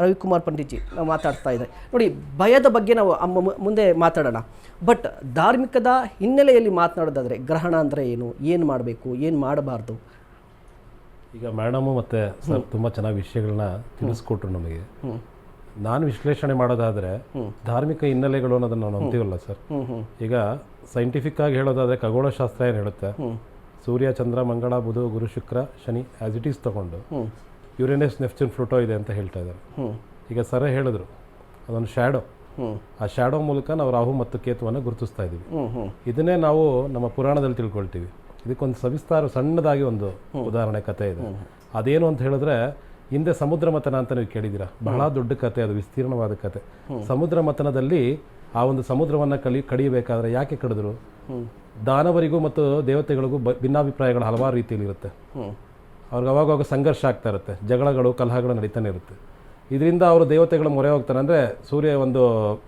ರವಿಕುಮಾರ್ ಪಂಡಿತ್ಜಿ ನಾವು ಮಾತಾಡ್ತಾ ಇದ್ದಾರೆ ನೋಡಿ. ಭಯದ ಬಗ್ಗೆ ನಾವು ಮುಂದೆ ಮಾತಾಡೋಣ. ಬಟ್ ಧಾರ್ಮಿಕದ ಹಿನ್ನೆಲೆಯಲ್ಲಿ ಮಾತನಾಡೋದಾದರೆ ಗ್ರಹಣ ಅಂದರೆ ಏನು ಮಾಡಬೇಕು, ಏನು ಮಾಡಬಾರ್ದು? ಈಗ ಮೇಡಮು ಮತ್ತು ಸರ್ ತುಂಬ ಚೆನ್ನಾಗಿ ವಿಷಯಗಳನ್ನ ತಿಳಿಸ್ಕೊಟ್ರು ನಮಗೆ. ನಾನು ವಿಶ್ಲೇಷಣೆ ಮಾಡೋದಾದರೆ ಧಾರ್ಮಿಕ ಹಿನ್ನೆಲೆಗಳು ಅನ್ನೋದನ್ನು ನಾವು ನಂಬ್ತೀವಲ್ಲ ಸರ್. ಈಗ ಸೈಂಟಿಫಿಕ್ ಆಗಿ ಹೇಳೋದಾದರೆ ಖಗೋಳಶಾಸ್ತ್ರ ಏನು ಹೇಳುತ್ತೆ, ಸೂರ್ಯ, ಚಂದ್ರ, ಮಂಗಳ, ಬುಧ, ಗುರು, ಶುಕ್ರ, ಶನಿ ಆ್ಯಸ್ ಇಟ್ ಈಸ್ ತೊಗೊಂಡು ಯುರೇನಸ್, ನೆಪ್ಚೂನ್, ಪ್ಲೂಟೋ ಇದೆ ಅಂತ ಹೇಳ್ತಾ ಇದ್ದಾರೆ. ಈಗ ಸರ್ ಹೇಳಿದ್ರು ಅದೊಂದು ಶ್ಯಾಡೋ. ಆ ಶ್ಯಾಡೋ ಮೂಲಕ ನಾವು ರಾಹು ಮತ್ತು ಕೇತುವನ್ನು ಗುರುತಿಸ್ತಾ ಇದ್ದೀವಿ. ಇದನ್ನೇ ನಾವು ನಮ್ಮ ಪುರಾಣದಲ್ಲಿ ತಿಳ್ಕೊಳ್ತೀವಿ. ಇದಕ್ಕೊಂದು ಸವಿಸ್ತಾರ ಸಣ್ಣದಾಗಿ ಒಂದು ಉದಾಹರಣೆ ಕಥೆ ಇದೆ. ಅದೇನು ಅಂತ ಹೇಳಿದ್ರೆ, ಹಿಂದೆ ಸಮುದ್ರ ಮಥನ ಅಂತ ನೀವು ಕೇಳಿದ್ದೀರಾ, ಬಹಳ ದೊಡ್ಡ ಕತೆ, ಅದು ವಿಸ್ತೀರ್ಣವಾದ ಕತೆ. ಸಮುದ್ರ ಮಥನದಲ್ಲಿ ಆ ಒಂದು ಸಮುದ್ರವನ್ನು ಕಡಿಯಬೇಕಾದ್ರೆ ಯಾಕೆ ಕಡಿದ್ರು? ದಾನವರಿಗೂ ಮತ್ತು ದೇವತೆಗಳಿಗೂ ಭಿನ್ನಾಭಿಪ್ರಾಯಗಳು ಹಲವಾರು ರೀತಿಯಲ್ಲಿ ಇರುತ್ತೆ. ಅವ್ರಿಗೆ ಅವಾಗವಾಗ ಸಂಘರ್ಷ ಆಗ್ತಾ ಇರುತ್ತೆ, ಜಗಳಗಳು, ಕಲಹಗಳು ನಡೀತಾನೆ ಇರುತ್ತೆ. ಇದರಿಂದ ಅವರು ದೇವತೆಗಳ ಮೊರೆ ಹೋಗ್ತಾರೆ. ಅಂದರೆ ಸೂರ್ಯ ಒಂದು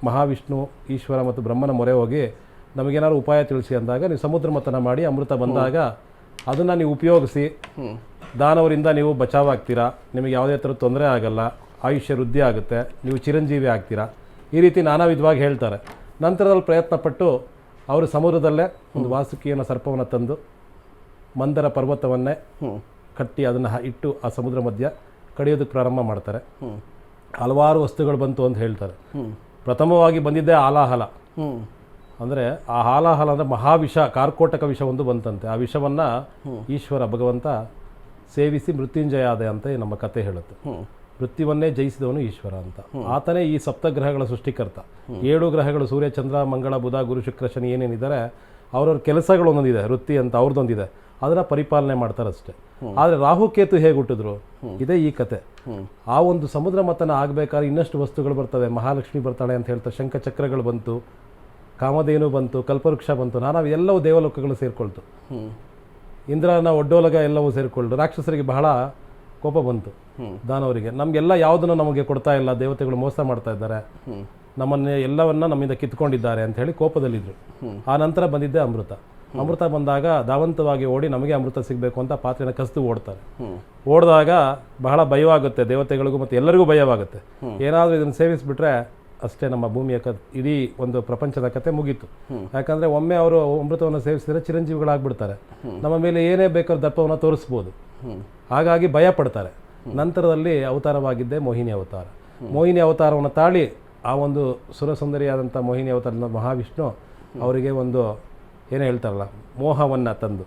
ಮಹಾವಿಷ್ಣು, ಈಶ್ವರ ಮತ್ತು ಬ್ರಹ್ಮನ ಮೊರೆ ಹೋಗಿ ನಮಗೇನಾದ್ರು ಉಪಾಯ ತಿಳಿಸಿ ಅಂದಾಗ, ನೀವು ಸಮುದ್ರ ಮಥನ ಮಾಡಿ ಅಮೃತ ಬಂದಾಗ ಅದನ್ನು ನೀವು ಉಪಯೋಗಿಸಿ ದಾನವರಿಂದ ನೀವು ಬಚಾವಾಗ್ತೀರಾ, ನಿಮಗೆ ಯಾವುದೇ ಥರ ತೊಂದರೆ ಆಗಲ್ಲ, ಆಯುಷ್ಯ ವೃದ್ಧಿ ಆಗುತ್ತೆ, ನೀವು ಚಿರಂಜೀವಿ ಆಗ್ತೀರಾ, ಈ ರೀತಿ ನಾನಾ ವಿಧವಾಗಿ ಹೇಳ್ತಾರೆ. ನಂತರದಲ್ಲಿ ಪ್ರಯತ್ನಪಟ್ಟು ಅವರು ಸಮುದ್ರದಲ್ಲೇ ಒಂದು ವಾಸುಕಿಯನ್ನು, ಸರ್ಪವನ್ನು ತಂದು ಮಂದರ ಪರ್ವತವನ್ನೇ ಕಟ್ಟಿ ಅದನ್ನು ಇಟ್ಟು ಆ ಸಮುದ್ರ ಮಧ್ಯ ಕಡಿಯೋದಕ್ಕೆ ಪ್ರಾರಂಭ ಮಾಡ್ತಾರೆ. ಹಲವಾರು ವಸ್ತುಗಳು ಬಂತು ಅಂತ ಹೇಳ್ತಾರೆ. ಪ್ರಥಮವಾಗಿ ಬಂದಿದ್ದೇ ಆಲಾಹಲ. ಅಂದರೆ ಆ ಹಾಲಾಹಲ ಅಂದರೆ ಮಹಾವಿಷ, ಕಾರ್ಕೋಟಕ ವಿಷ ಒಂದು ಬಂತಂತೆ. ಆ ವಿಷವನ್ನು ಈಶ್ವರ ಭಗವಂತ ಸೇವಿಸಿ ಮೃತ್ಯುಂಜಯ ಆದ ಅಂತ ನಮ್ಮ ಕತೆ ಹೇಳುತ್ತೆ. ಮೃತ್ಯುವನ್ನೇ ಜಯಿಸಿದವನು ಈಶ್ವರ ಅಂತ. ಆತನೇ ಈ ಸಪ್ತಗ್ರಹಗಳ ಸೃಷ್ಟಿಕರ್ತ. 7 ಗ್ರಹಗಳು ಸೂರ್ಯ, ಚಂದ್ರ, ಮಂಗಳ, ಬುಧ, ಗುರು, ಶುಕ್ರ, ಶನಿ ಏನೇನಿದ್ದಾರೆ ಅವ್ರವ್ರ ಕೆಲಸಗಳು ಒಂದೊಂದಿದೆ, ವೃತ್ತಿ ಅಂತ ಅವ್ರದ್ದೊಂದಿದೆ, ಅದನ್ನು ಪರಿಪಾಲನೆ ಮಾಡ್ತಾರಷ್ಟೇ. ಆದರೆ ರಾಹುಕೇತು ಹೇಗೆ ಹುಟ್ಟಿದ್ರು, ಇದೇ ಈ ಕತೆ. ಆ ಒಂದು ಸಮುದ್ರ ಮಥನ ಆಗಬೇಕಾದ್ರೆ ಇನ್ನಷ್ಟು ವಸ್ತುಗಳು ಬರ್ತವೆ. ಮಹಾಲಕ್ಷ್ಮಿ ಬರ್ತಾಳೆ ಅಂತ ಹೇಳ್ತಾರೆ, ಶಂಖಚಕ್ರಗಳು ಬಂತು, ಕಾಮಧೇನು ಬಂತು, ಕಲ್ಪವೃಕ್ಷ ಬಂತು, ನಾನಾ ಎಲ್ಲವೂ ದೇವಲೋಕಗಳು ಸೇರಿಕೊಳ್ತು. ಇಂದ್ರನ ಒಡ್ಡೋಲಗ ಎಲ್ಲವೂ ಸೇರಿಕೊಂಡು ರಾಕ್ಷಸರಿಗೆ ಬಹಳ ಕೋಪ ಬಂತು, ದಾನವರಿಗೆ. ನಮಗೆಲ್ಲ ಯಾವುದನ್ನು ನಮಗೆ ಕೊಡ್ತಾ ಇಲ್ಲ, ದೇವತೆಗಳು ಮೋಸ ಮಾಡ್ತಾ ಇದ್ದಾರೆ, ನಮ್ಮನ್ನೇ ಎಲ್ಲವನ್ನ ನಮ್ಮಿಂದ ಕಿತ್ಕೊಂಡಿದ್ದಾರೆ ಅಂತ ಹೇಳಿ ಕೋಪದಲ್ಲಿದ್ದರು. ಆ ನಂತರ ಬಂದಿದ್ದೆ ಅಮೃತ. ಅಮೃತ ಬಂದಾಗ ಧಾವಂತವಾಗಿ ಓಡಿ ನಮಗೆ ಅಮೃತ ಸಿಗಬೇಕು ಅಂತ ಪಾತ್ರೆನ ಕಸಿದು ಓಡ್ತಾರೆ. ಓಡಿದಾಗ ಬಹಳ ಭಯವಾಗುತ್ತೆ ದೇವತೆಗಳಿಗೂ ಮತ್ತು ಎಲ್ಲರಿಗೂ ಭಯವಾಗುತ್ತೆ. ಏನಾದರೂ ಇದನ್ನು ಸೇವಿಸಿಬಿಟ್ರೆ ಅಷ್ಟೇ ನಮ್ಮ ಭೂಮಿಯ ಇಡೀ ಒಂದು ಪ್ರಪಂಚದ ಕತೆ ಮುಗೀತು. ಯಾಕಂದರೆ ಒಮ್ಮೆ ಅವರು ಅಮೃತವನ್ನು ಸೇವಿಸಿದರೆ ಚಿರಂಜೀವಿಗಳಾಗ್ಬಿಡ್ತಾರೆ, ನಮ್ಮ ಮೇಲೆ ಏನೇ ಬೇಕಾದ್ರೂ ದರ್ಪವನ್ನು ತೋರಿಸ್ಬೋದು. ಹಾಗಾಗಿ ಭಯ ಪಡ್ತಾರೆ. ನಂತರದಲ್ಲಿ ಅವತಾರವಾಗಿದ್ದೇ ಮೋಹಿನಿ ಅವತಾರ. ಮೋಹಿನಿ ಅವತಾರವನ್ನು ತಾಳಿ ಆ ಒಂದು ಸುರಸುಂದರಿಯಾದಂಥ ಮೋಹಿನಿ ಅವತಾರದ ಮಹಾವಿಷ್ಣು ಅವರಿಗೆ ಒಂದು ಏನು ಹೇಳ್ತಾರಲ್ಲ, ಮೋಹವನ್ನು ತಂದು,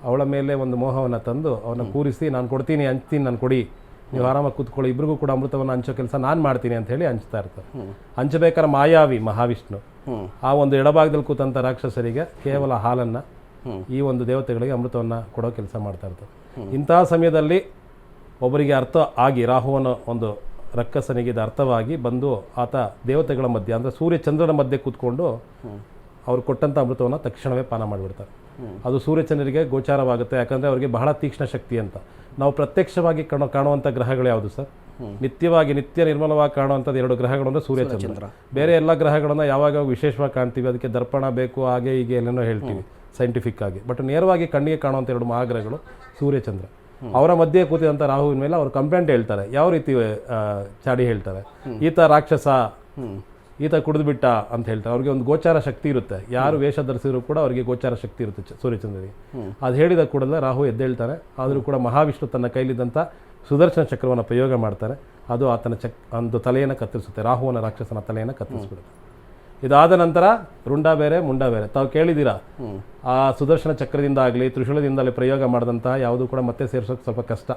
ಅವಳ ಮೇಲೆ ಒಂದು ಮೋಹವನ್ನು ತಂದು ಅವನ್ನ ಕೂರಿಸಿ, ನಾನು ಕೊಡ್ತೀನಿ, ಹಂಚ್ತೀನಿ, ನಾನು ಕೊಡಿ, ನೀವು ಆರಾಮಾಗಿ ಕೂತ್ಕೊಳ್ಳಿ, ಇಬ್ಬರಿಗೂ ಕೂಡ ಅಮೃತವನ್ನು ಹಂಚೋ ಕೆಲಸ ನಾನು ಮಾಡ್ತೀನಿ ಅಂತ ಹೇಳಿ ಹಂಚ್ತಾ ಇರ್ತಾರೆ. ಹಂಚಬೇಕಾದ್ರೆ ಮಾಯಾವಿ ಮಹಾವಿಷ್ಣು ಆ ಒಂದು ಎಡಭಾಗದಲ್ಲಿ ಕೂತಂಥ ರಾಕ್ಷಸರಿಗೆ ಕೇವಲ ಹಾಲನ್ನು, ಈ ಒಂದು ದೇವತೆಗಳಿಗೆ ಅಮೃತವನ್ನು ಕೊಡೋ ಕೆಲಸ ಮಾಡ್ತಾ ಇರ್ತಾರೆ. ಇಂತಹ ಸಮಯದಲ್ಲಿ ಒಬ್ಬರಿಗೆ ಅರ್ಥ ಆಗಿ, ರಾಹುವನ ಒಂದು ರಕ್ಕಸನಿಗೆ ಇದು ಅರ್ಥವಾಗಿ ಬಂದು ಆತ ದೇವತೆಗಳ ಮಧ್ಯೆ ಅಂದರೆ ಸೂರ್ಯ ಚಂದ್ರನ ಮಧ್ಯೆ ಕೂತ್ಕೊಂಡು ಅವ್ರು ಕೊಟ್ಟಂಥ ಅಮೃತವನ್ನು ತಕ್ಷಣವೇ ಪಾನ ಮಾಡಿಬಿಡ್ತಾರೆ. ಅದು ಸೂರ್ಯಚಂದ್ರರಿಗೆ ಗೋಚಾರವಾಗುತ್ತೆ. ಯಾಕಂದರೆ ಅವರಿಗೆ ಬಹಳ ತೀಕ್ಷ್ಣ ಶಕ್ತಿ ಅಂತ. ನಾವು ಪ್ರತ್ಯಕ್ಷವಾಗಿ ಕಾಣುವಂಥ ಗ್ರಹಗಳು ಯಾವುದು ಸರ್? ನಿತ್ಯ ನಿರ್ಮಲವಾಗಿ ಕಾಣುವಂಥದ್ದು 2 ಗ್ರಹಗಳು ಅಂದರೆ ಸೂರ್ಯಚಂದ್ರ. ಬೇರೆ ಎಲ್ಲ ಗ್ರಹಗಳನ್ನು ಯಾವಾಗ ವಿಶೇಷವಾಗಿ ಕಾಣ್ತೀವಿ, ಅದಕ್ಕೆ ದರ್ಪಣ ಬೇಕು, ಹಾಗೆ ಹೀಗೆ ಎಲ್ಲನೋ ಹೇಳ್ತೀವಿ ಸೈಂಟಿಫಿಕ್ ಆಗಿ. ಬಟ್ ನೇರವಾಗಿ ಕಣ್ಣಿಗೆ ಕಾಣುವಂಥ 2 ಮಹಾಗ್ರಹಗಳು ಸೂರ್ಯಚಂದ್ರ. ಅವರ ಮಧ್ಯೆ ಕೂತಿದಂಥ ರಾಹುವಿನ ಮೇಲೆ ಅವರು ಕಂಪ್ಲೇಂಟ್ ಹೇಳ್ತಾರೆ. ಯಾವ ರೀತಿ ಚಾಡಿ ಹೇಳ್ತಾರೆ, ಈತ ರಾಕ್ಷಸ, ಈತ ಕುಡಿದ್ಬಿಟ್ಟ ಅಂತ ಹೇಳ್ತಾರೆ. ಅವ್ರಿಗೆ ಒಂದು ಗೋಚಾರ ಶಕ್ತಿ ಇರುತ್ತೆ. ಯಾರು ವೇಷ ಧರಿಸಿದ್ರು ಕೂಡ ಅವರಿಗೆ ಗೋಚಾರ ಶಕ್ತಿ ಇರುತ್ತೆ ಸೂರ್ಯಚಂದ್ರನಿಗೆ. ಅದು ಹೇಳಿದ ಕೂಡಲೇ ರಾಹು ಎದ್ದೇಳ್ತಾನೆ. ಆದರೂ ಕೂಡ ಮಹಾವಿಷ್ಣು ತನ್ನ ಕೈಲಿದ್ದಂಥ ಸುದರ್ಶನ ಚಕ್ರವನ್ನು ಪ್ರಯೋಗ ಮಾಡ್ತಾರೆ. ಅದು ಆತನ ಒಂದು ತಲೆಯನ್ನು ಕತ್ತರಿಸುತ್ತೆ, ರಾಹುವನ ರಾಕ್ಷಸನ ತಲೆಯನ್ನು ಕತ್ತರಿಸ್ಬಿಡುತ್ತೆ. ಇದಾದ ನಂತರ ರುಂಡ ಬೇರೆ ಮುಂಡ ಬೇರೆ. ತಾವು ಕೇಳಿದ್ದೀರಾ, ಆ ಸುದರ್ಶನ ಚಕ್ರದಿಂದ ಆಗಲಿ ತ್ರಿಶೂಲದಿಂದಲೇ ಪ್ರಯೋಗ ಮಾಡಿದಂತಹ ಯಾವುದು ಕೂಡ ಮತ್ತೆ ಸೇರಿಸೋಕೆ ಸ್ವಲ್ಪ ಕಷ್ಟ.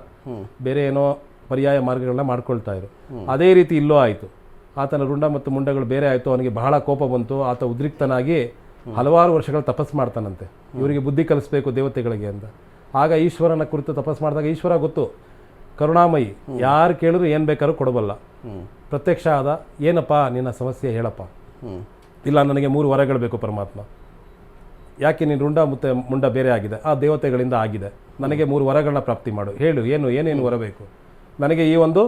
ಬೇರೆ ಏನೋ ಪರ್ಯಾಯ ಮಾರ್ಗಗಳನ್ನ ಮಾಡ್ಕೊಳ್ತಾ ಇದ್ರು. ಅದೇ ರೀತಿ ಇಲ್ಲೂ ಆಯಿತು. ಆತನ ರುಂಡ ಮತ್ತು ಮುಂಡಗಳು ಬೇರೆ ಆಯಿತು. ಅವನಿಗೆ ಬಹಳ ಕೋಪ ಬಂತು. ಆತ ಉದ್ರಿಕ್ತನಾಗಿ ಹಲವಾರು ವರ್ಷಗಳು ತಪಸ್ಸು ಮಾಡ್ತಾನಂತೆ, ಇವರಿಗೆ ಬುದ್ಧಿ ಕಲಿಸ್ಬೇಕು ದೇವತೆಗಳಿಗೆ ಅಂತ. ಆಗ ಈಶ್ವರನ ಕುರಿತು ತಪಸ್ಸು ಮಾಡಿದಾಗ ಈಶ್ವರ ಗೊತ್ತು, ಕರುಣಾಮಯಿ, ಯಾರು ಕೇಳಿದ್ರು ಏನು ಬೇಕಾದ್ರೂ ಕೊಡಬಲ್ಲ. ಪ್ರತ್ಯಕ್ಷ ಆದ, ಏನಪ್ಪ ನಿನ್ನ ಸಮಸ್ಯೆ ಹೇಳಪ್ಪ. ಇಲ್ಲ, ನನಗೆ 3 ವರಗಳು ಬೇಕು ಪರಮಾತ್ಮ. ಯಾಕೆ ನೀನು ರುಂಡ ಮತ್ತು ಮುಂಡ ಬೇರೆ ಆಗಿದೆ? ಆ ದೇವತೆಗಳಿಂದ ಆಗಿದೆ. ನನಗೆ 3 ವರಗಳನ್ನ ಪ್ರಾಪ್ತಿ ಮಾಡು, ಹೇಳು, ಏನೇನು ವರ ಬೇಕು? ನನಗೆ ಈ ಒಂದು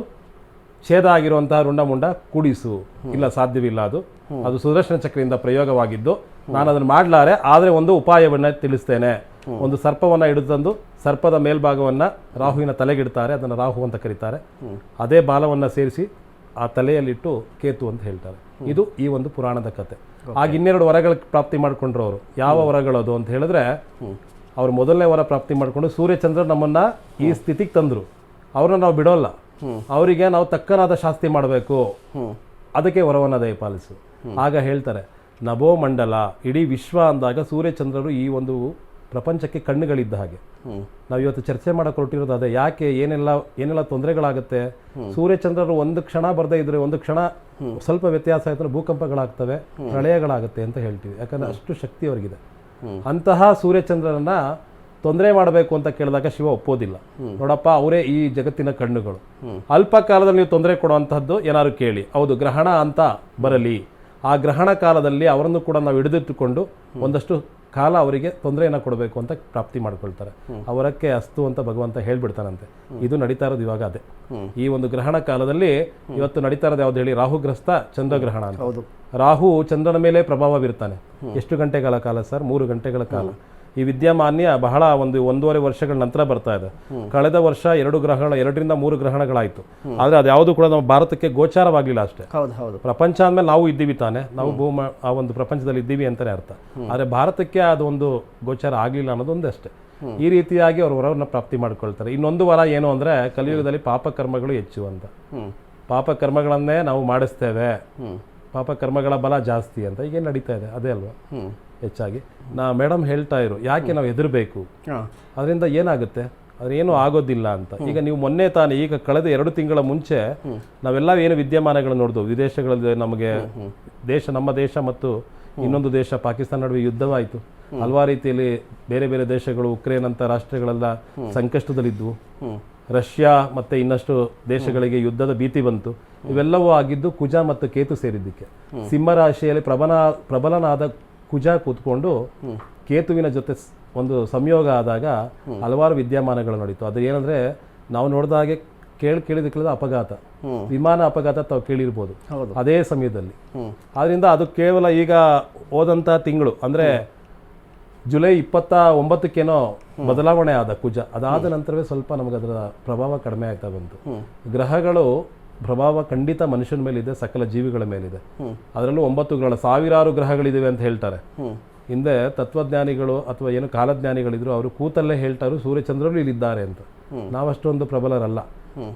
ಛೇದ ಆಗಿರುವಂತಹ ರುಂಡ ಮುಂಡ ಕೂಡಿಸು. ಇಲ್ಲ, ಸಾಧ್ಯವಿಲ್ಲ, ಅದು ಸುದರ್ಶನ ಚಕ್ರದಿಂದ ಪ್ರಯೋಗವಾಗಿದ್ದು ನಾನು ಅದನ್ನು ಮಾಡಲಾರೆ. ಆದರೆ ಒಂದು ಉಪಾಯವನ್ನು ತಿಳಿಸ್ತೇನೆ. ಒಂದು ಸರ್ಪವನ್ನು ಹಿಡಿದು ತಂದು ಸರ್ಪದ ಮೇಲ್ಭಾಗವನ್ನು ರಾಹುವಿನ ತಲೆಗಿಡ್ತಾರೆ, ಅದನ್ನು ರಾಹು ಅಂತ ಕರೀತಾರೆ. ಅದೇ ಬಾಲವನ್ನು ಸೇರಿಸಿ ಆ ತಲೆಯಲ್ಲಿಟ್ಟು ಕೇತು ಅಂತ ಹೇಳ್ತಾರೆ. ಇದು ಈ ಒಂದು ಪುರಾಣದ ಕತೆ. ಆಗ 12 ವರಗಳ ಪ್ರಾಪ್ತಿ ಮಾಡ್ಕೊಂಡ್ರು ಅವರು. ಯಾವ ವರಗಳದು ಅಂತ ಹೇಳಿದ್ರೆ, ಅವ್ರು ಮೊದಲನೇ ವರ ಪ್ರಾಪ್ತಿ ಮಾಡ್ಕೊಂಡು ಸೂರ್ಯಚಂದ್ರ ನಮ್ಮನ್ನ ಈ ಸ್ಥಿತಿಗೆ ತಂದ್ರು. ಅವ್ರನ್ನ ನಾವು ಬಿಡೋಲ್ಲ, ಅವರಿಗೆ ನಾವು ತಕ್ಕನಾದ ಶಾಸ್ತಿ ಮಾಡಬೇಕು, ಅದಕ್ಕೆ ವರವನ್ನ ದಯಪಾಲಿಸು. ಆಗ ಹೇಳ್ತಾರೆ, ನಭೋ ಮಂಡಲ, ಇಡೀ ವಿಶ್ವ ಅಂದಾಗ ಸೂರ್ಯಚಂದ್ರರು ಈ ಒಂದು ಪ್ರಪಂಚಕ್ಕೆ ಕಣ್ಣುಗಳಿದ್ದ ಹಾಗೆ. ನಾವು ಇವತ್ತು ಚರ್ಚೆ ಮಾಡಕ್ಕೆ ಹೊರಟಿರೋದು ಅದೇ. ಯಾಕೆ ಏನೆಲ್ಲ ತೊಂದರೆಗಳಾಗುತ್ತೆ, ಸೂರ್ಯಚಂದ್ರರು ಒಂದು ಕ್ಷಣ ಬರದೇ ಇದ್ರೆ, ಒಂದು ಕ್ಷಣ ಸ್ವಲ್ಪ ವ್ಯತ್ಯಾಸ ಆಯ್ತು, ಭೂಕಂಪಗಳಾಗ್ತವೆ, ಪ್ರಳಯಗಳಾಗುತ್ತೆ ಅಂತ ಹೇಳ್ತೀವಿ. ಯಾಕಂದ್ರೆ ಅಷ್ಟು ಶಕ್ತಿ ಅವರಿಗಿದೆ. ಅಂತಹ ಸೂರ್ಯಚಂದ್ರರನ್ನ ತೊಂದರೆ ಮಾಡಬೇಕು ಅಂತ ಕೇಳಿದಾಗ ಶಿವ ಒಪ್ಪೋದಿಲ್ಲ. ನೋಡಪ್ಪ, ಅವರೇ ಈ ಜಗತ್ತಿನ ಕಣ್ಣುಗಳು, ಅಲ್ಪ ಕಾಲದಲ್ಲಿ ನೀವು ತೊಂದರೆ ಕೊಡುವಂತಹದ್ದು ಏನಾದ್ರು ಕೇಳಿ, ಹೌದು ಗ್ರಹಣ ಅಂತ ಬರಲಿ, ಆ ಗ್ರಹಣ ಕಾಲದಲ್ಲಿ ಅವರನ್ನು ಕೂಡ ನಾವು ಹಿಡಿದಿಟ್ಟುಕೊಂಡು ಒಂದಷ್ಟು ಕಾಲ ಅವರಿಗೆ ತೊಂದರೆಯನ್ನು ಕೊಡಬೇಕು ಅಂತ ಪ್ರಾಪ್ತಿ ಮಾಡ್ಕೊಳ್ತಾರೆ. ಅವರಕ್ಕೆ ಅಸ್ತು ಅಂತ ಭಗವಂತ ಹೇಳ್ಬಿಡ್ತಾನಂತೆ. ಇದು ನಡೀತಾ ಇರೋದು ಇವಾಗ ಅದೇ. ಈ ಒಂದು ಗ್ರಹಣ ಕಾಲದಲ್ಲಿ ಇವತ್ತು ನಡೀತಾ ಇರೋದು ಯಾವ್ದು ಹೇಳಿ, ರಾಹುಗ್ರಸ್ತ ಚಂದ್ರಗ್ರಹಣ ಅಂತ. ರಾಹು ಚಂದ್ರನ ಮೇಲೆ ಪ್ರಭಾವ ಬೀರ್ತಾನೆ. ಎಷ್ಟು ಗಂಟೆಗಳ ಕಾಲ ಸರ್? 3 ಗಂಟೆಗಳ ಕಾಲ. ಈ ವಿದ್ಯಮಾನ್ಯ ಬಹಳ 1.5 ವರ್ಷಗಳ ನಂತರ ಬರ್ತಾ ಇದೆ. ಕಳೆದ ವರ್ಷ 2 ರಿಂದ 3 ಗ್ರಹಣಗಳಾಯ್ತು. ಆದ್ರೆ ಅದ್ಯಾವುದು ಕೂಡ ನಮ್ಮ ಭಾರತಕ್ಕೆ ಗೋಚಾರವಾಗ್ಲಿಲ್ಲ ಅಷ್ಟೇ. ಪ್ರಪಂಚ ಅಂದ್ಮೇಲೆ ನಾವು ಇದ್ದೀವಿ ತಾನೆ, ನಾವು ಆ ಒಂದು ಪ್ರಪಂಚದಲ್ಲಿ ಇದ್ದೀವಿ ಅಂತಾನೆ ಅರ್ಥ. ಆದ್ರೆ ಭಾರತಕ್ಕೆ ಅದೊಂದು ಗೋಚಾರ ಆಗ್ಲಿಲ್ಲ ಅನ್ನೋದೊಂದೇ ಅಷ್ಟೇ. ಈ ರೀತಿಯಾಗಿ ಅವ್ರ ವರವನ್ನ ಪ್ರಾಪ್ತಿ ಮಾಡ್ಕೊಳ್ತಾರೆ. ಇನ್ನೊಂದು ವರ ಏನು ಅಂದ್ರೆ, ಕಲಿಯುಗದಲ್ಲಿ ಪಾಪಕರ್ಮಗಳು ಹೆಚ್ಚು ಅಂತ. ಪಾಪಕರ್ಮಗಳನ್ನೇ ನಾವು ಮಾಡಿಸ್ತೇವೆ, ಪಾಪಕರ್ಮಗಳ ಬಲ ಜಾಸ್ತಿ ಅಂತ ಈಗೇನು ನಡೀತಾ ಇದೆ ಅದೇ ಅಲ್ವಾ ಹೆಚ್ಚಾಗಿ. ಮೇಡಮ್ ಹೇಳ್ತಾ ಇರು, ಯಾಕೆ ನಾವು ಹೆದರ್ಬೇಕು, ಅದರಿಂದ ಏನಾಗುತ್ತೆ, ಅದೇನು ಆಗೋದಿಲ್ಲ ಅಂತ. ಈಗ ನೀವು ಮೊನ್ನೆ ತಾನೇ, ಈಗ ಕಳೆದ 2 ತಿಂಗಳ ಮುಂಚೆ ನಾವೆಲ್ಲ ಏನು ವಿದ್ಯಮಾನಗಳನ್ನು ನೋಡಿದ್ವು, ವಿದೇಶಗಳಲ್ಲಿ ನಮಗೆ ನಮ್ಮ ದೇಶ ಮತ್ತು ಇನ್ನೊಂದು ದೇಶ ಪಾಕಿಸ್ತಾನ ನಡುವೆ ಯುದ್ಧವಾಯಿತು. ಹಲವಾರು ರೀತಿಯಲ್ಲಿ ಬೇರೆ ಬೇರೆ ದೇಶಗಳು, ಉಕ್ರೇನ್ ಅಂತ ರಾಷ್ಟ್ರಗಳೆಲ್ಲ ಸಂಕಷ್ಟದಲ್ಲಿದ್ವು. ರಷ್ಯಾ ಮತ್ತೆ ಇನ್ನಷ್ಟು ದೇಶಗಳಿಗೆ ಯುದ್ಧದ ಭೀತಿ ಬಂತು. ಇವೆಲ್ಲವೂ ಆಗಿದ್ದು ಕುಜ ಮತ್ತು ಕೇತು ಸೇರಿದ್ದಕ್ಕೆ. ಸಿಂಹರಾಶಿಯಲ್ಲಿ ಪ್ರಬಲನಾದ ಕುಜ ಕೂತ್ಕೊಂಡು ಕೇತುವಿನ ಜೊತೆ ಒಂದು ಸಂಯೋಗ ಆದಾಗ ಹಲವಾರು ವಿದ್ಯಮಾನಗಳು ನಡೀತು. ಅದು ಏನಂದ್ರೆ, ನಾವು ನೋಡಿದ ಹಾಗೆ ಕೇಳಿದ ಅಪಘಾತ, ವಿಮಾನ ಅಪಘಾತ ತಾವು ಕೇಳಿರ್ಬೋದು ಅದೇ ಸಮಯದಲ್ಲಿ. ಆದ್ರಿಂದ ಅದು ಕೇವಲ ಈಗ ಹೋದಂತ ತಿಂಗಳು ಅಂದ್ರೆ ಜುಲೈ 29 ಬದಲಾವಣೆ ಆದ ಕುಜ. ಅದಾದ ನಂತರವೇ ಸ್ವಲ್ಪ ನಮಗೆ ಅದರ ಪ್ರಭಾವ ಕಡಿಮೆ ಆಗ್ತಾ ಬಂತು. ಗ್ರಹಗಳು ಪ್ರಭಾವ ಖಂಡಿತ ಮನುಷ್ಯನ ಮೇಲಿದೆ, ಸಕಲ ಜೀವಿಗಳ ಮೇಲಿದೆ. ಅದರಲ್ಲೂ 9 ಗ್ರಹ, ಸಾವಿರಾರು ಗ್ರಹಗಳಿವೆ ಅಂತ ಹೇಳ್ತಾರೆ. ಹಿಂದೆ ತತ್ವಜ್ಞಾನಿಗಳು ಅಥವಾ ಏನು ಕಾಲಜ್ಞಾನಿಗಳಿದ್ರು, ಅವರು ಕೂತಲ್ಲೇ ಹೇಳ್ತಾರೆ ಸೂರ್ಯಚಂದ್ರರು ಇಲ್ಲಿದ್ದಾರೆ ಅಂತ. ನಾವಷ್ಟೊಂದು ಪ್ರಬಲರಲ್ಲ.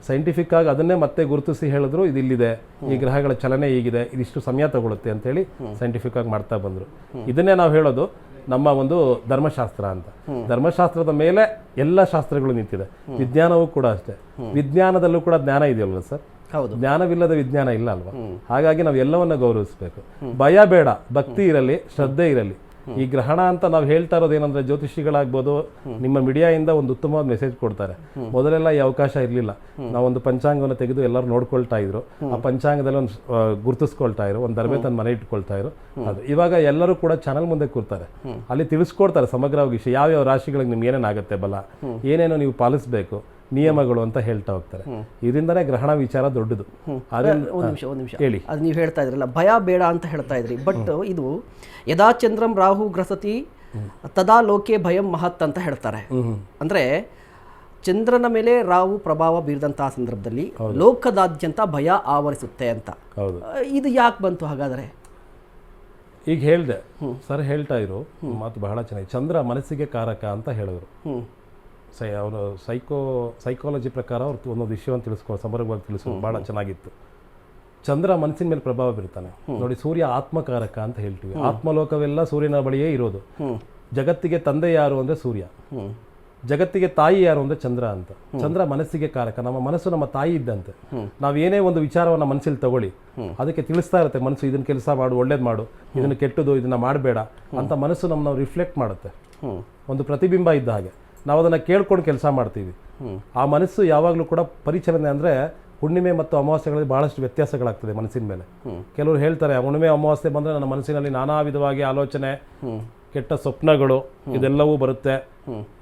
ಸೈಂಟಿಫಿಕ್ ಆಗಿ ಅದನ್ನೇ ಮತ್ತೆ ಗುರುತಿಸಿ ಹೇಳಿದ್ರು, ಇದಿಲ್ಲಿದೆ, ಈ ಗ್ರಹಗಳ ಚಲನೆ ಹೀಗಿದೆ, ಇದಿಷ್ಟು ಸಮಯ ತಗೊಳುತ್ತೆ ಅಂತೇಳಿ ಸೈಂಟಿಫಿಕ್ ಆಗಿ ಮಾಡ್ತಾ ಬಂದ್ರು. ಇದನ್ನೇ ನಾವು ಹೇಳೋದು ನಮ್ಮ ಒಂದು ಧರ್ಮಶಾಸ್ತ್ರ ಅಂತ. ಧರ್ಮಶಾಸ್ತ್ರದ ಮೇಲೆ ಎಲ್ಲ ಶಾಸ್ತ್ರಗಳು ನಿಂತಿದೆ. ವಿಜ್ಞಾನವೂ ಕೂಡ ಅಷ್ಟೇ. ವಿಜ್ಞಾನದಲ್ಲೂ ಕೂಡ ಜ್ಞಾನ ಇದೆಯಲ್ವ ಸರ್? ಜ್ಞಾನವಿಲ್ಲದ ವಿಜ್ಞಾನ ಇಲ್ಲ ಅಲ್ವಾ? ಹಾಗಾಗಿ ನಾವು ಎಲ್ಲವನ್ನ ಗೌರವಿಸಬೇಕು. ಭಯ ಬೇಡ, ಭಕ್ತಿ ಇರಲಿ, ಶ್ರದ್ಧೆ ಇರಲಿ. ಈ ಗ್ರಹಣ ಅಂತ ನಾವು ಹೇಳ್ತಾ ಇರೋದು ಏನಂದ್ರೆ, ಜ್ಯೋತಿಷಿಗಳಾಗ್ಬೋದು, ನಿಮ್ಮ ಮೀಡಿಯಾದಿಂದ ಒಂದು ಉತ್ತಮವಾದ ಮೆಸೇಜ್ ಕೊಡ್ತಾರೆ. ಮೊದಲೆಲ್ಲ ಈ ಅವಕಾಶ ಇರಲಿಲ್ಲ. ನಾವೊಂದು ಪಂಚಾಂಗವನ್ನು ತೆಗೆದು ಎಲ್ಲರೂ ನೋಡ್ಕೊಳ್ತಾ ಇದ್ರು. ಆ ಪಂಚಾಂಗದಲ್ಲಿ ಒಂದು ಗುರುತಿಸ್ಕೊಳ್ತಾ ಇದ್ರು, ಒಂದು ದರ್ಬೆ ತನ್ನ ಮನೆ ಇಟ್ಕೊಳ್ತಾ ಇದ್ರು. ಅದು ಇವಾಗ ಎಲ್ಲರೂ ಕೂಡ ಚಾನಲ್ ಮುಂದೆ ಕೂರ್ತಾರೆ, ಅಲ್ಲಿ ತಿಳಿಸ್ಕೊಡ್ತಾರೆ ಸಮಗ್ರವಾಗಿ ವಿಷಯ, ಯಾವ್ಯಾವ ರಾಶಿಗಳಿಗೆ ನಿಮ್ಗೆ ಏನೇನಾಗುತ್ತೆ ಬಲ, ಏನೇನೋ ನೀವು ಪಾಲಿಸಬೇಕು, ನಿಯಮಗಳು ಅಂತ ಹೇಳ್ತಾ ಹೋಗ್ತಾರೆ. ಇದರಿಂದನೇ ಗ್ರಹಣ ವಿಚಾರ ದೊಡ್ಡದು. ಒಂದು ನಿಮಿಷ ಹೇಳಿ, ಅದು ನೀವು ಹೇಳ್ತಾ ಇದ್ರಲ್ಲ, ಭಯ ಬೇಡ ಅಂತ ಹೇಳ್ತಾ ಇದ್ರಿ. ಬಟ್ ಇದು ಯದಾ ಚಂದ್ರಂ ರಾಹು ಗ್ರಸತಿ ತದಾ ಲೋಕೆ ಭಯಂ ಮಹತ್ ಅಂತ ಹೇಳ್ತಾರೆ. ಅಂದ್ರೆ ಚಂದ್ರನ ಮೇಲೆ ರಾಹು ಪ್ರಭಾವ ಬೀರಿದಂತಹ ಸಂದರ್ಭದಲ್ಲಿ ಲೋಕದಾದ್ಯಂತ ಭಯ ಆವರಿಸುತ್ತೆ ಅಂತ. ಇದು ಯಾಕೆ ಬಂತು ಹಾಗಾದ್ರೆ? ಈಗ ಹೇಳ್ದೆ ಸರ್, ಹೇಳ್ತಾ ಇರೋ ಮಾತು ಬಹಳ ಚೆನ್ನಾಗಿ. ಚಂದ್ರ ಮನಸ್ಸಿಗೆ ಕಾರಕ ಅಂತ ಹೇಳಿದ್ರು. ಅವರು ಸೈಕಾಲಜಿ ಪ್ರಕಾರ ಅವ್ರು ಒಂದೊಂದು ವಿಷಯವನ್ನು ತಿಳಿಸ್ಕೊಂಡು ಸಮಗ್ರವಾಗಿ ತಿಳಿಸ್ಕೊಂಡು ಭಾಳ ಚೆನ್ನಾಗಿತ್ತು. ಚಂದ್ರ ಮನಸ್ಸಿನ ಮೇಲೆ ಪ್ರಭಾವ ಬೀರ್ತಾನೆ ನೋಡಿ. ಸೂರ್ಯ ಆತ್ಮಕಾರಕ ಅಂತ ಹೇಳ್ತೀವಿ. ಆತ್ಮಲೋಕವೆಲ್ಲ ಸೂರ್ಯನ ಬಳಿಯೇ ಇರೋದು. ಜಗತ್ತಿಗೆ ತಂದೆ ಯಾರು ಅಂದ್ರೆ ಸೂರ್ಯ, ಜಗತ್ತಿಗೆ ತಾಯಿ ಯಾರು ಅಂದ್ರೆ ಚಂದ್ರ ಅಂತ. ಚಂದ್ರ ಮನಸ್ಸಿಗೆ ಕಾರಕ. ನಮ್ಮ ಮನಸ್ಸು ನಮ್ಮ ತಾಯಿ ಇದ್ದಂತೆ. ನಾವೇನೇ ಒಂದು ವಿಚಾರವನ್ನ ಮನಸ್ಸಲ್ಲಿ ತಗೊಳ್ಳಿ, ಅದಕ್ಕೆ ತಿಳಿಸ್ತಾ ಇರುತ್ತೆ ಮನಸ್ಸು, ಇದನ್ನ ಕೆಲಸ ಮಾಡು, ಒಳ್ಳೇದು ಮಾಡು, ಇದನ್ನ ಕೆಟ್ಟದು, ಇದನ್ನ ಮಾಡಬೇಡ ಅಂತ ಮನಸ್ಸು ನಮ್ಮನ್ನ ರಿಫ್ಲೆಕ್ಟ್ ಮಾಡುತ್ತೆ. ಒಂದು ಪ್ರತಿಬಿಂಬ ಇದ್ದ ಹಾಗೆ ನಾವು ಅದನ್ನ ಕೇಳ್ಕೊಂಡು ಕೆಲಸ ಮಾಡ್ತೀವಿ. ಆ ಮನಸ್ಸು ಯಾವಾಗಲೂ ಕೂಡ ಪರಿಚಲನೆ ಅಂದ್ರೆ, ಹುಣ್ಣಿಮೆ ಮತ್ತು ಅಮಾವಾಸ್ಯೆಗಳಲ್ಲಿ ಬಹಳಷ್ಟು ವ್ಯತ್ಯಾಸಗಳಾಗ್ತದೆ ಮನಸ್ಸಿನ ಮೇಲೆ. ಕೆಲವರು ಹೇಳ್ತಾರೆ, ಹುಣ್ಣಿಮೆ ಅಮಾವಾಸ್ಯೆ ಬಂದ್ರೆ ನನ್ನ ಮನಸ್ಸಿನಲ್ಲಿ ನಾನಾ ವಿಧವಾಗಿ ಆಲೋಚನೆ, ಕೆಟ್ಟ ಸ್ವಪ್ನಗಳು ಇದೆಲ್ಲವೂ ಬರುತ್ತೆ.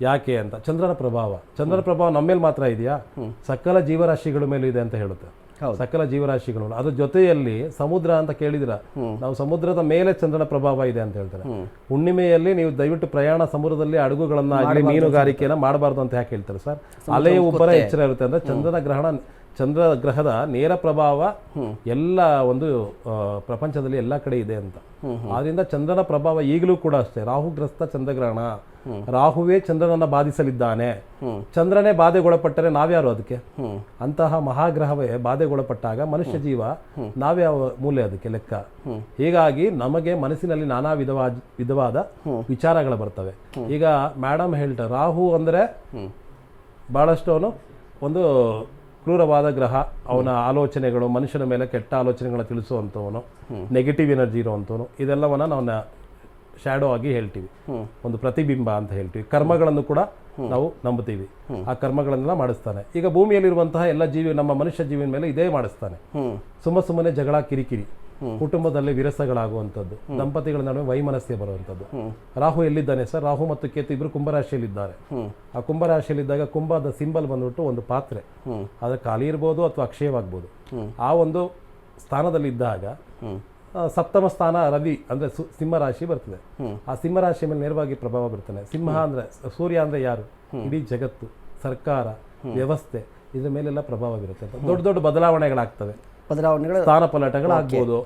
ಯಾಕೆ ಅಂತ, ಚಂದ್ರನ ಪ್ರಭಾವ. ಚಂದ್ರನ ಪ್ರಭಾವ ನಮ್ಮ ಮೇಲೆ ಮಾತ್ರ ಇದೆಯಾ? ಸಕಲ ಜೀವರಾಶಿಗಳ ಮೇಲೆ ಇದೆ ಅಂತ ಹೇಳುತ್ತೆ. ಸಕಲ ಜೀವರಾಶಿಗಳು. ಅದ್ರ ಜೊತೆಯಲ್ಲಿ ಸಮುದ್ರ ಅಂತ ಕೇಳಿದಿರ, ನಾವು ಸಮುದ್ರದ ಮೇಲೆ ಚಂದ್ರನ ಪ್ರಭಾವ ಇದೆ ಅಂತ ಹೇಳ್ತಾರೆ. ಹುಣ್ಣಿಮೆಯಲ್ಲಿ ನೀವು ದಯವಿಟ್ಟು ಪ್ರಯಾಣ ಸಮುದ್ರದಲ್ಲಿ ಹಡಗುಗಳನ್ನ ಆಗಲಿ ಮೀನುಗಾರಿಕೆಯನ್ನ ಮಾಡಬಾರ್ದು ಅಂತ ಯಾಕೆ ಹೇಳ್ತಾರೆ ಸರ್? ಅಲೆಯ ಉಬ್ಬರ ಎಚ್ಚರ ಇರುತ್ತೆ ಅಂದ್ರೆ ಚಂದ್ರನ ಗ್ರಹಣ ಚಂದ್ರ ಗ್ರಹದ ನೇರ ಪ್ರಭಾವ ಎಲ್ಲ ಒಂದು ಪ್ರಪಂಚದಲ್ಲಿ ಎಲ್ಲ ಕಡೆ ಇದೆ ಅಂತ. ಆದ್ರಿಂದ ಚಂದ್ರನ ಪ್ರಭಾವ ಈಗಲೂ ಕೂಡ ಅಷ್ಟೇ. ರಾಹುಗ್ರಸ್ತ ಚಂದ್ರಗ್ರಹಣ, ರಾಹುವೇ ಚಂದ್ರನನ್ನ ಬಾಧಿಸಲಿದ್ದಾನೆ. ಚಂದ್ರನೇ ಬಾಧೆಗೊಳಪಟ್ಟರೆ ನಾವ್ಯಾರು ಅದಕ್ಕೆ? ಅಂತಹ ಮಹಾಗ್ರಹವೇ ಬಾಧೆಗೊಳಪಟ್ಟಾಗ ಮನುಷ್ಯ ಜೀವ ನಾವ್ಯಾವ ಮೂಲೆ ಅದಕ್ಕೆ ಲೆಕ್ಕ? ಹೀಗಾಗಿ ನಮಗೆ ಮನಸ್ಸಿನಲ್ಲಿ ನಾನಾ ವಿಧವಾದ ವಿಚಾರಗಳು ಬರ್ತವೆ. ಈಗ ಮೇಡಮ್ ಹೇಳ್ತಾರೆ, ರಾಹು ಅಂದ್ರೆ ಬಹಳಷ್ಟು ಅವನು ಒಂದು ಕ್ರೂರವಾದ ಗ್ರಹ. ಅವನ ಆಲೋಚನೆಗಳು ಮನುಷ್ಯನ ಮೇಲೆ ಕೆಟ್ಟ ಆಲೋಚನೆಗಳನ್ನ ತಿಳಿಸುವಂಥವನು, ನೆಗೆಟಿವ್ ಎನರ್ಜಿ ಇರುವಂಥವನು. ಇದೆಲ್ಲವನ್ನ ನಾವು ಶ್ಯಾಡೋ ಆಗಿ ಹೇಳ್ತೀವಿ, ಒಂದು ಪ್ರತಿಬಿಂಬ ಅಂತ ಹೇಳ್ತೀವಿ. ಕರ್ಮಗಳನ್ನು ಕೂಡ ನಾವು ನಂಬುತ್ತೀವಿ, ಆ ಕರ್ಮಗಳನ್ನೆಲ್ಲ ಮಾಡಿಸ್ತಾನೆ. ಈಗ ಭೂಮಿಯಲ್ಲಿರುವಂತಹ ಎಲ್ಲ ಜೀವಿ, ನಮ್ಮ ಮನುಷ್ಯ ಜೀವಿನ ಮೇಲೆ ಇದೇ ಮಾಡಿಸ್ತಾನೆ. ಸುಮ್ಮನೆ ಜಗಳ, ಕಿರಿಕಿರಿ, ಕುಟುಂಬದಲ್ಲಿ ವಿರಸಗಳಾಗುವಂಥದ್ದು, ದಂಪತಿಗಳ ನಡುವೆ ವೈಮನಸ್ಯ ಬರುವಂಥದ್ದು. ರಾಹು ಎಲ್ಲಿದ್ದಾನೆ ಸರ್? ರಾಹು ಮತ್ತು ಕೇತು ಇಬ್ರು ಕುಂಭರಾಶಿಯಲ್ಲಿದ್ದಾರೆ. ಆ ಕುಂಭರಾಶಿಯಲ್ಲಿದ್ದಾಗ ಕುಂಭದ ಸಿಂಬಲ್ ಬಂದ್ಬಿಟ್ಟು ಒಂದು ಪಾತ್ರೆ, ಅದು ಖಾಲಿ ಇರ್ಬೋದು ಅಥವಾ ಅಕ್ಷಯವಾಗ್ಬೋದು. ಆ ಒಂದು ಸ್ಥಾನದಲ್ಲಿದ್ದಾಗ ಸಪ್ತಮ ಸ್ಥಾನ ರವಿ ಅಂದ್ರೆ ಸಿಂಹರಾಶಿ ಬರ್ತದೆ. ಆ ಸಿಂಹರಾಶಿ ಮೇಲೆ ನೇರವಾಗಿ ಪ್ರಭಾವ ಬೀರ್ತಾನೆ. ಸಿಂಹ ಅಂದ್ರೆ ಸೂರ್ಯ ಅಂದ್ರೆ ಯಾರು? ಇಡೀ ಜಗತ್ತು, ಸರ್ಕಾರ, ವ್ಯವಸ್ಥೆ, ಇದ್ರ ಮೇಲೆಲ್ಲ ಪ್ರಭಾವ ಬೀರುತ್ತೆ. ದೊಡ್ಡ ದೊಡ್ಡ ಬದಲಾವಣೆಗಳಾಗ್ತವೆ, ಬದಲಾವಣೆಗಳು, ಸ್ಥಾನ ಪಲ್ಲಟಗಳಾಗ್ಬೋದು.